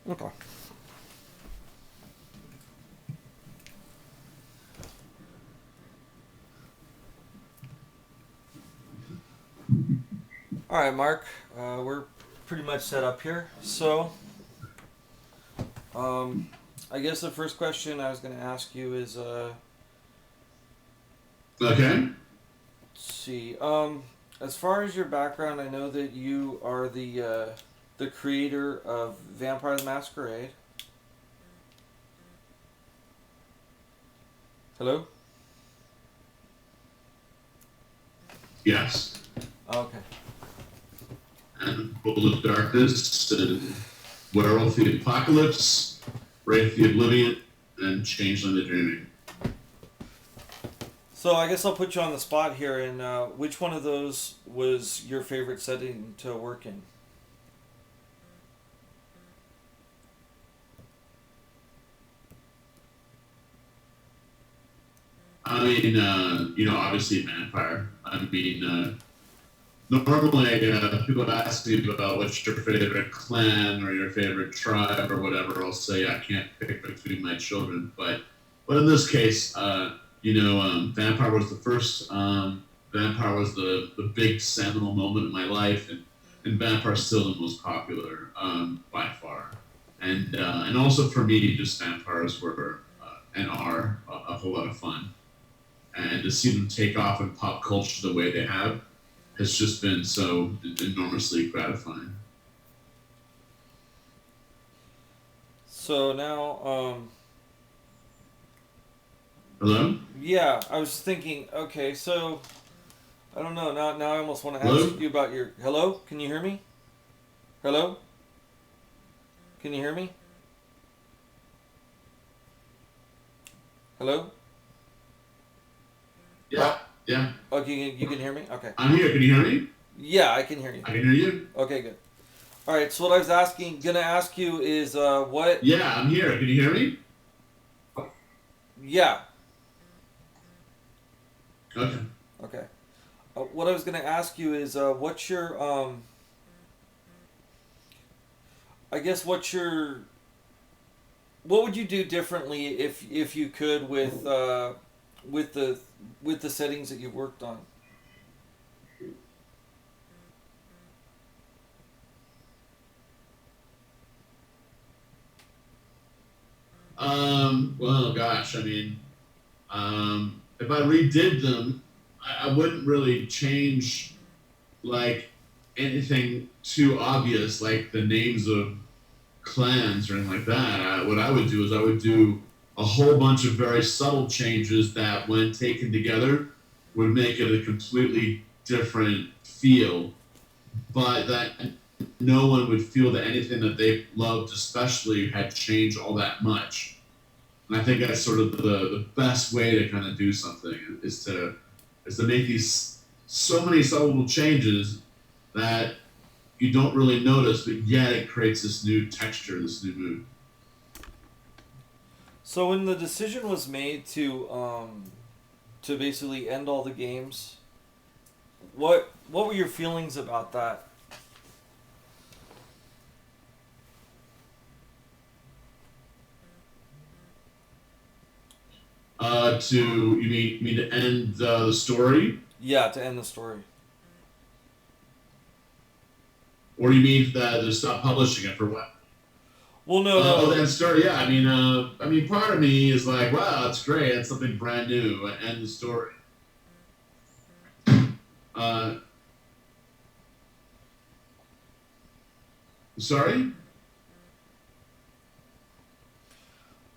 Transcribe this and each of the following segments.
Okay. All right, Mark. We're pretty much set up here. Um, I guess the first question I was going to ask you is, Okay. let's see. As far as your background, I know that you are the creator of Vampire the Masquerade. Hello. Yes. Okay. And World of Darkness, and Werewolf the Apocalypse, Wraith the Oblivion, and Changeling the Dreaming. So I guess I'll put you on the spot here. And which one of those was your favorite setting to work in? I mean, obviously Vampire. I mean, normally people ask me about what's your favorite clan or your favorite tribe or whatever. I'll say I can't pick between my children, but in this case, Vampire was the first. Vampire was the big seminal moment in my life, and Vampire is still the most popular by far. And also for me, just vampires were and are a whole lot of fun, and to see them take off in pop culture the way they have has just been so enormously gratifying. So now, Hello? yeah, I was thinking. Okay, so I don't know. Now I almost want to ask Hello? you about your. Hello, can you hear me? Hello, can you hear me? Hello. Yeah, yeah. Okay, you can hear me. Okay. I'm here. Can you hear me? Yeah, I can hear you. I can hear you. Okay, good. All right. So what I was gonna ask you is, what? Yeah, I'm here. Can you hear me? Yeah. Okay. Okay. What I was gonna ask you is, what's your, I guess what would you do differently if you could with the with the settings that you've worked on? Well, gosh, I mean, if I redid them, I wouldn't really change like anything too obvious, like the names of clans or anything like that. What I would do is I would do a whole bunch of very subtle changes that, when taken together, would make it a completely different feel, but that no one would feel that anything that they loved, especially, had changed all that much. And I think that's sort of the best way to kind of do something is to make these so many subtle little changes that you don't really notice, but yet it creates this new texture, this new mood. So when the decision was made to basically end all the games, what were your feelings about that? To you mean to end the story, Yeah, to end the story. or you mean that to stop publishing it for what? Well, no, Oh, no. that story. Yeah, I mean, part of me is like, wow, that's great. That's something brand new. End the story. Uh, sorry.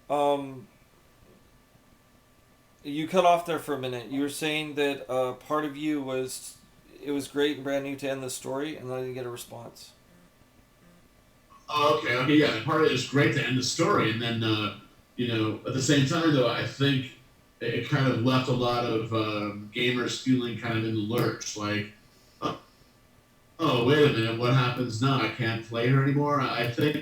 Um, you cut off there for a minute. You were saying that part of you was it was great and brand new to end the story, and then I didn't get a response. Oh, okay, okay, yeah. Part of it is great to end the story, and then at the same time, though, I think it kind of left a lot of gamers feeling kind of in the lurch, like, oh, oh, wait a minute, what happens now? I can't play her anymore. I think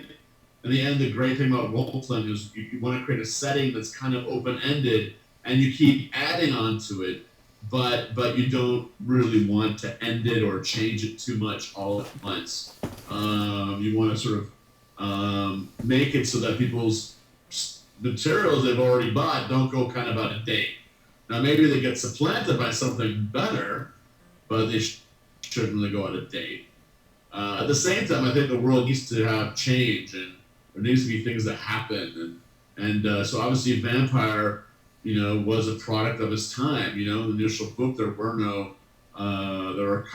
in the end, the great thing about role playing is you want to create a setting that's kind of open ended, and you keep adding on to it, but you don't really want to end it or change it too much all at once. You want to sort of make it so that people's materials they've already bought don't go kind of out of date. Now maybe they get supplanted by something better, but they shouldn't really go out of date. At the same time, I think the world needs to have change, and there needs to be things that happen, and so obviously Vampire, was a product of its time. In the initial book, there were no, there were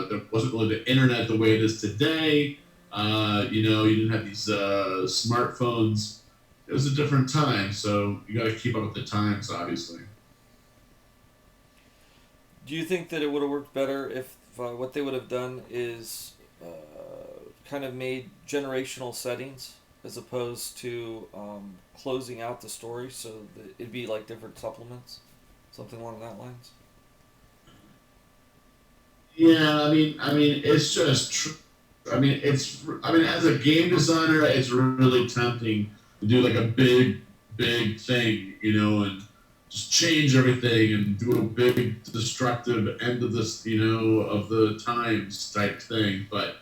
there wasn't really the internet the way it is today. You didn't have these smartphones. It was a different time, so you got to keep up with the times, obviously. Do you think that it would have worked better if what they would have done is kind of made generational settings as opposed to closing out the story, so that it'd be like different supplements, something along that lines? Yeah, I mean, it's just. As a game designer, it's really tempting to do like a big thing, and just change everything and do a big destructive end of this, of the times type thing. But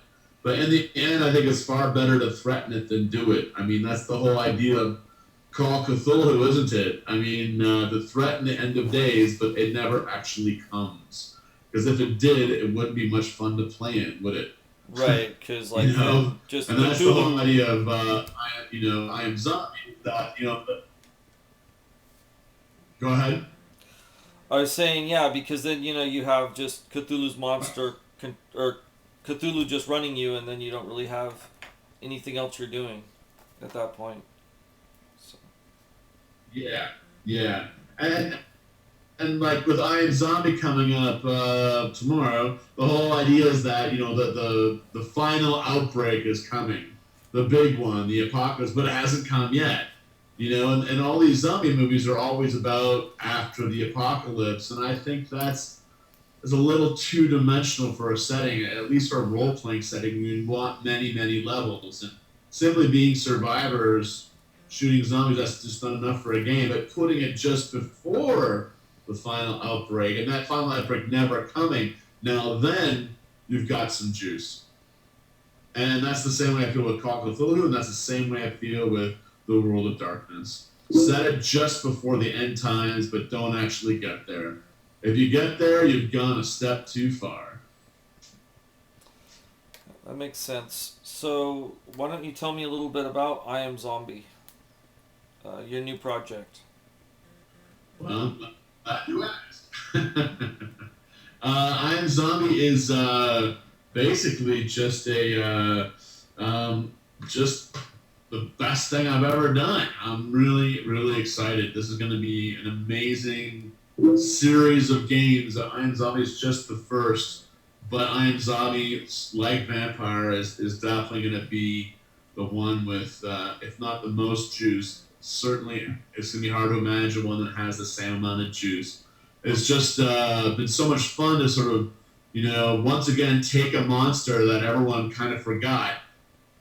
in the end, I think it's far better to threaten it than do it. I mean, that's the whole idea of Call of Cthulhu, isn't it? I mean, to threaten the end of days, but it never actually comes. Because if it did, it wouldn't be much fun to play in, would it? Right, because like just And that's the Cthulhu. whole idea of I am zombie. That go ahead. I was saying, yeah, because then you have just Cthulhu's monster or Cthulhu just running you, and then you don't really have anything else you're doing at that point. So. Yeah, yeah, and like with I Am Zombie coming up tomorrow, the whole idea is that the final outbreak is coming, the big one, the apocalypse, but it hasn't come yet. And all these zombie movies are always about after the apocalypse, and I think that's is a little two dimensional for a setting, at least for a role playing setting. You want many levels, and simply being survivors shooting zombies, that's just not enough for a game. But putting it just before the final outbreak, and that final outbreak never coming, now then you've got some juice. And that's the same way I feel with Call of Cthulhu, and that's the same way I feel with the World of Darkness. Set it just before the end times, but don't actually get there. If you get there, you've gone a step too far. That makes sense. So why don't you tell me a little bit about I Am Zombie, your new project? Well, you asked. I Am Zombie is basically just just the best thing I've ever done. I'm really excited. This is going to be an amazing series of games. I Am Zombie is just the first, but I Am Zombie, like Vampire, is definitely going to be the one with, if not the most juice, certainly it's going to be hard to imagine one that has the same amount of juice. It's just been so much fun to sort of, once again take a monster that everyone kind of forgot.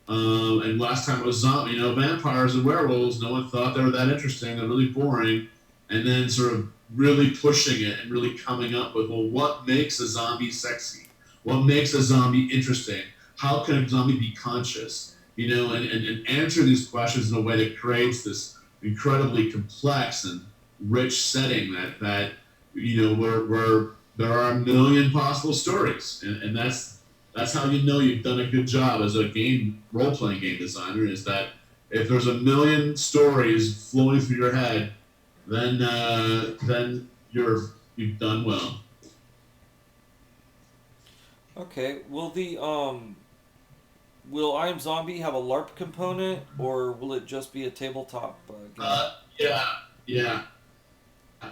And last time it was zombie, vampires and werewolves. No one thought they were that interesting. They're really boring. And then sort of really pushing it and really coming up with, well, what makes a zombie sexy? What makes a zombie interesting? How can a zombie be conscious? And answer these questions in a way that creates this incredibly complex and rich setting that where there are a million possible stories, and that's how you've done a good job as a role playing game designer. Is that if there's a million stories flowing through your head, then you've done well. Okay. Will I Am Zombie have a LARP component, or will it just be a tabletop game? Yeah, yeah.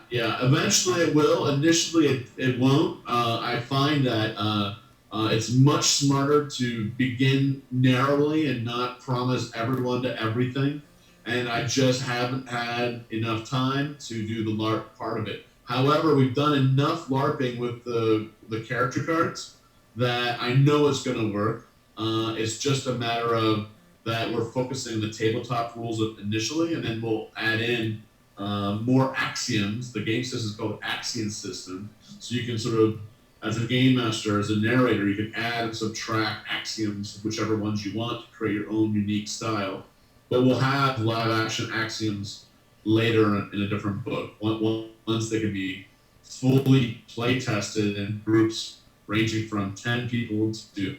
Yeah, eventually it will. Initially, it won't. I find that it's much smarter to begin narrowly and not promise everyone to everything. And I just haven't had enough time to do the LARP part of it. However, we've done enough LARPing with the character cards that I know it's going to work. It's just a matter of that we're focusing on the tabletop rules initially, and then we'll add in more axioms. The game system is called Axiom System, so you can sort of as a game master, as a narrator, you can add and subtract axioms, whichever ones you want, to create your own unique style. But we'll have live action axioms later in a different book. Once they can be fully play tested in groups ranging from 10 people to,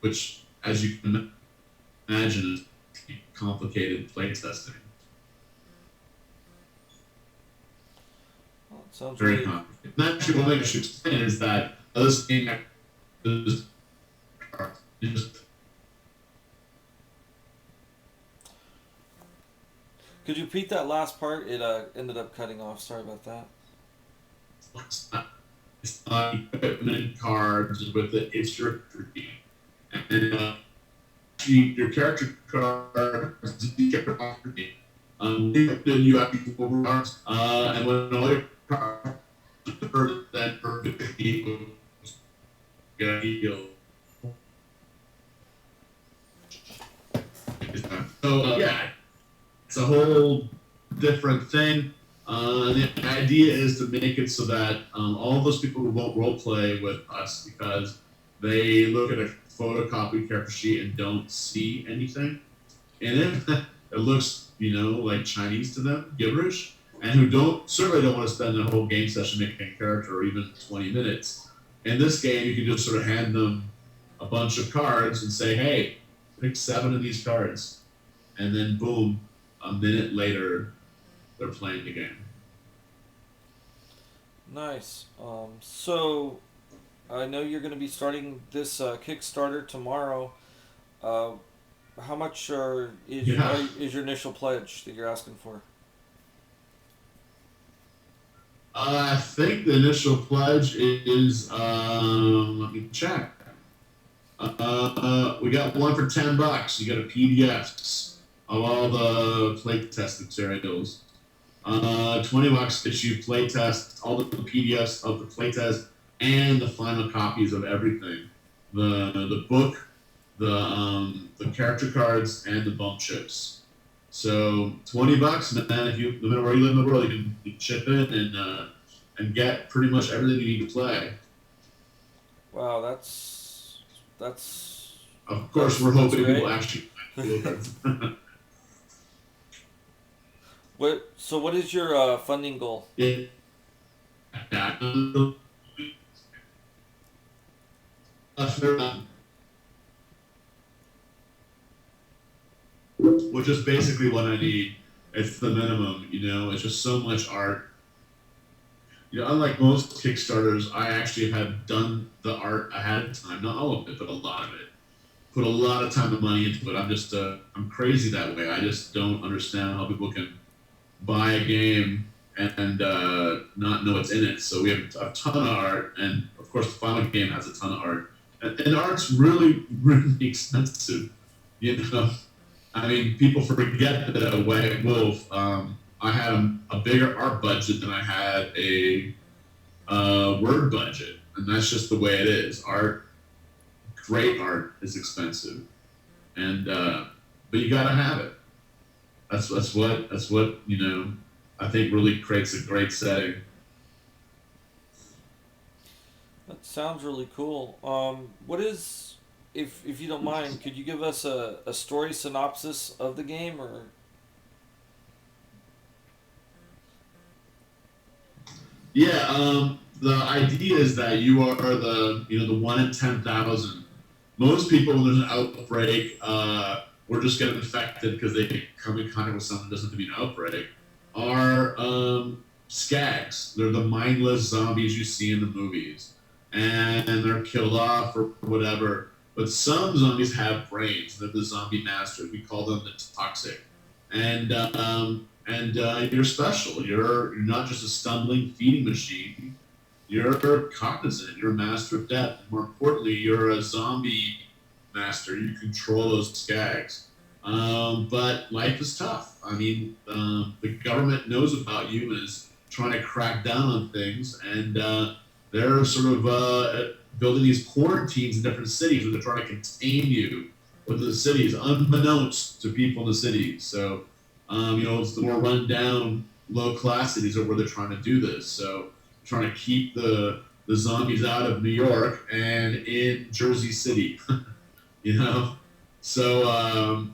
which, as you can imagine, is complicated play testing. Well, it sounds Very really complicated. And actually, one thing I should explain is that this game is just Could you repeat that last part? It ended up cutting off. Sorry about that. it's not equipment cards with it. It's your tree. And your character card then you have people cards. And when all your cards that perfectly get healed. So yeah, it's a whole different thing. The idea is to make it so that all those people who won't role play with us because they look at a photocopied character sheet and don't see anything in it. It looks, like Chinese to them, gibberish, and who certainly don't want to spend a whole game session making a character or even 20 minutes. In this game, you can just sort of hand them a bunch of cards and say, "Hey, pick 7 of these cards," and then boom, a minute later, they're playing the game. Nice. So I know you're going to be starting this Kickstarter tomorrow. How much Yeah. is your initial pledge that you're asking for? I think the initial pledge is, let me check. We got one for $10. You got a PDFs of all the playtest materials. $20 gets you playtest, all the PDFs of the playtest, and the final copies of everything. The book, the character cards, and the bump chips. So $20, and then no matter where you live in the world, you can chip in and get pretty much everything you need to play. Wow, that's Of course, we're hoping great. people actually. What is your funding goal? Yeah. Which is basically what I need. It's the minimum, It's just so much art. Unlike most Kickstarters, I actually have done the art ahead of time. Not all of it, but a lot of it. Put a lot of time and money into it. I'm crazy that way. I just don't understand how people can buy a game and not know what's in it. So we have a ton of art, and of course, the final game has a ton of art. And art's really, really expensive. I mean, people forget that at White Wolf, I had a bigger art budget than I had a word budget, and that's just the way it is. Great art is expensive, and but you gotta have it. That's what I think really creates a great setting. That sounds really cool. What is, if you don't mind, could you give us a story synopsis of the game, or? Yeah, the idea is that you are the 1 in 10,000. Most people, when there's an outbreak, or just get infected because they come in contact with someone that doesn't have to be an outbreak, are skags. They're the mindless zombies you see in the movies, and they're killed off or whatever. But some zombies have brains. They're the zombie masters. We call them the toxic, and you're special. You're not just a stumbling feeding machine. You're cognizant. You're a master of death. And more importantly, you're a zombie master. You control those skags. But life is tough. I mean, the government knows about you and is trying to crack down on things, and they're sort of building these quarantines in different cities where they're trying to contain you within the cities, unbeknownst to people in the cities. So, it's the more run down, low class cities are where they're trying to do this. So, trying to keep the the zombies out of New York and in Jersey City. You know, so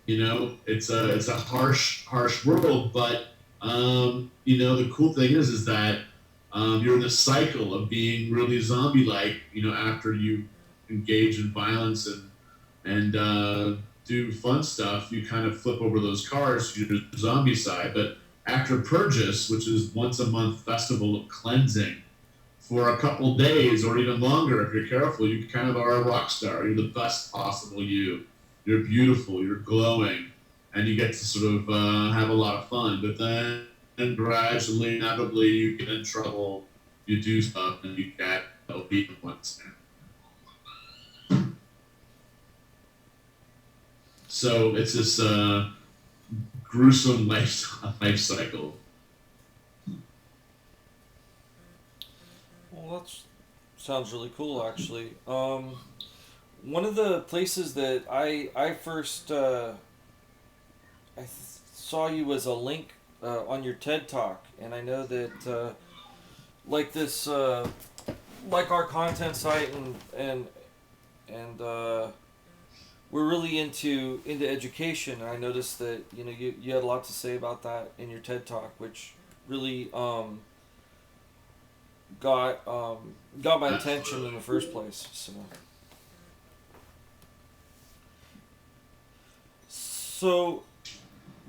it's a harsh world, but the cool thing is that you're in a cycle of being really zombie like. After you engage in violence and do fun stuff, you kind of flip over those cards to your zombie side. But after Purges, which is once a month festival of cleansing, for a couple days or even longer, if you're careful, you kind of are a rock star. You're the best possible you. You're beautiful. You're glowing, and you get to sort of have a lot of fun. But then, and gradually, inevitably, you get in trouble. You do stuff, and you get beaten once. So it's this gruesome life cycle. Well, that sounds really cool, actually. One of the places that I first saw you as a link on your TED Talk, and I know that like this, like our content site and we're really into education, and I noticed that you had a lot to say about that in your TED Talk, which really got my attention in the first place. So,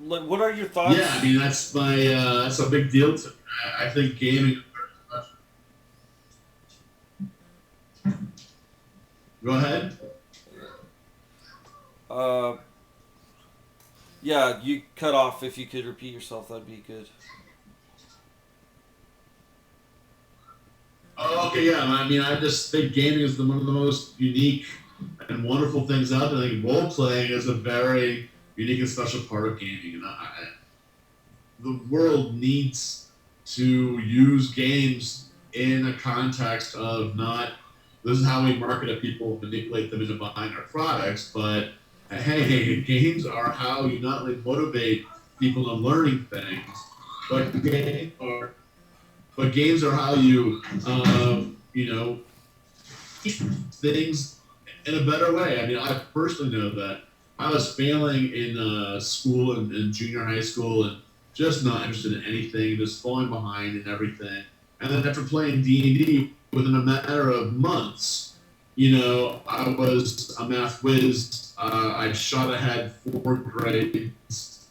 like, what are your thoughts? Yeah, I mean that's a big deal to me. I think gaming. Go ahead. Uh, yeah, you cut off. If you could repeat yourself, that'd be good. Oh, okay, yeah. I mean, I just think gaming is one of the most unique and wonderful things out there. I think role playing is a very unique and special part of gaming, and the world needs to use games in a context of not this is how we market to people, manipulate them into buying our products, but hey, games are how you not only motivate people in learning things, but games are how you, teach things in a better way. I mean, I personally know that I was failing in school and in junior high school and just not interested in anything, just falling behind in everything. And then after playing D&D within a matter of months, I was a math whiz. I shot ahead 4 grades.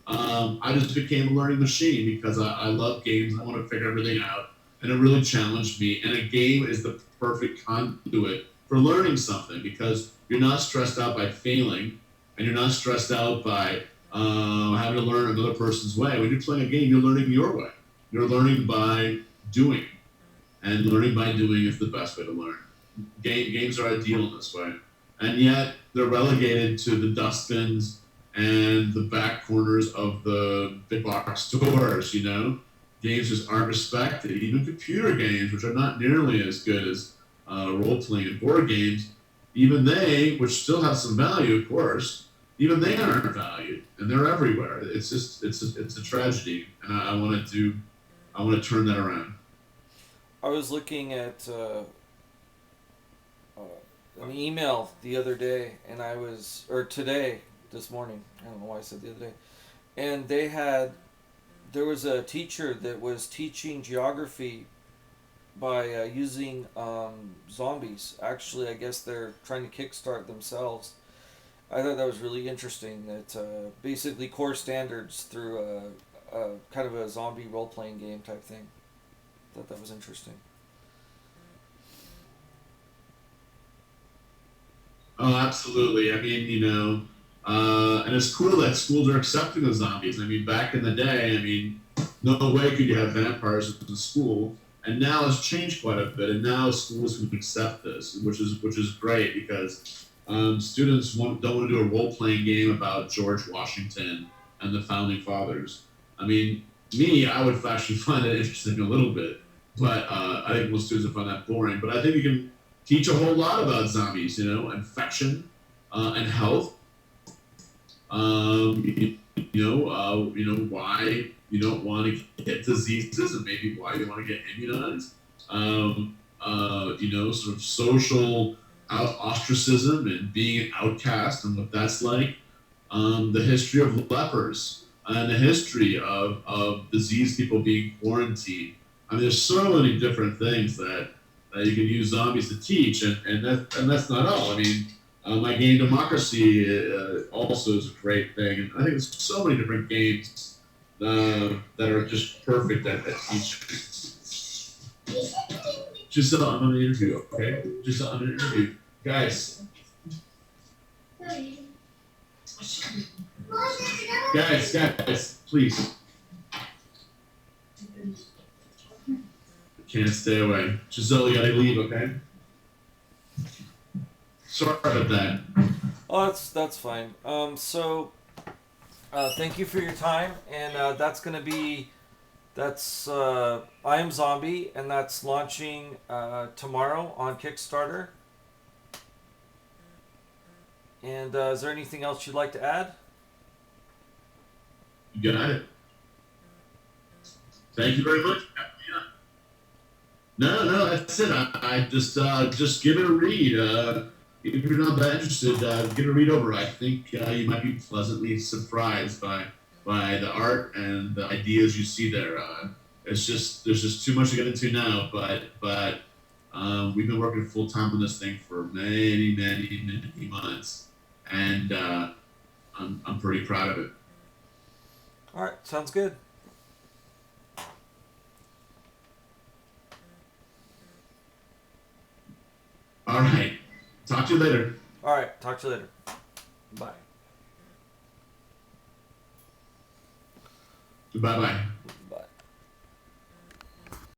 I just became a learning machine because I love games. I want to figure everything out. And it really challenged me. And a game is the perfect conduit for learning something because you're not stressed out by failing and you're not stressed out by having to learn another person's way. When you're playing a game, you're learning your way. You're learning by doing. And learning by doing is the best way to learn. Games are ideal in this way. And yet, they're relegated to the dustbins and the back corners of the big box stores, Games just aren't respected. Even computer games, which are not nearly as good as role-playing and board games, even they, which still have some value, of course, even they aren't valued, and they're everywhere. It's a tragedy, and I want to turn that around. I was looking at an email the other day, and this morning. I don't know why I said the other day, and there was a teacher that was teaching geography by using zombies. Actually, I guess they're trying to kickstart themselves. I thought that was really interesting. That basically core standards through a kind of a zombie role playing game type thing. Thought that was interesting. Oh, absolutely. I mean, and it's cool that schools are accepting of zombies. I mean, back in the day, no way could you have vampires in school, and now it's changed quite a bit. And now schools can accept this, which is great because students don't want to do a role playing game about George Washington and the founding fathers. I mean, I would actually find it interesting a little bit, but I think most students would find that boring. But I think you can teach a whole lot about zombies, infection and health. Why you don't want to get diseases and maybe why you want to get immunized. sort of social ostracism and being an outcast and what that's like. The history of lepers and the history of diseased people being quarantined. I mean, there's so many different things that you can use zombies to teach, and that's not all. I mean, my game Democracy also is a great thing, and I think there's so many different games that are just perfect at teaching. Giselle, I'm on an interview, okay? Giselle, I'm on an interview. Guys. Guys, please. Can't stay away. Giselle, you gotta leave, okay? Sorry about that. Oh, that's fine. Thank you for your time, and that's I Am Zombie, and that's launching tomorrow on Kickstarter. And is there anything else you'd like to add? You got it. Thank you very much. Yeah. No, that's it. I just give it a read. If you're not that interested, give it a read over. I think you might be pleasantly surprised by the art and the ideas you see there. There's just too much to get into now, but we've been working full time on this thing for many months, and I'm pretty proud of it. All right, sounds good. All right, talk to you later. All right, talk to you later. Bye. Bye bye.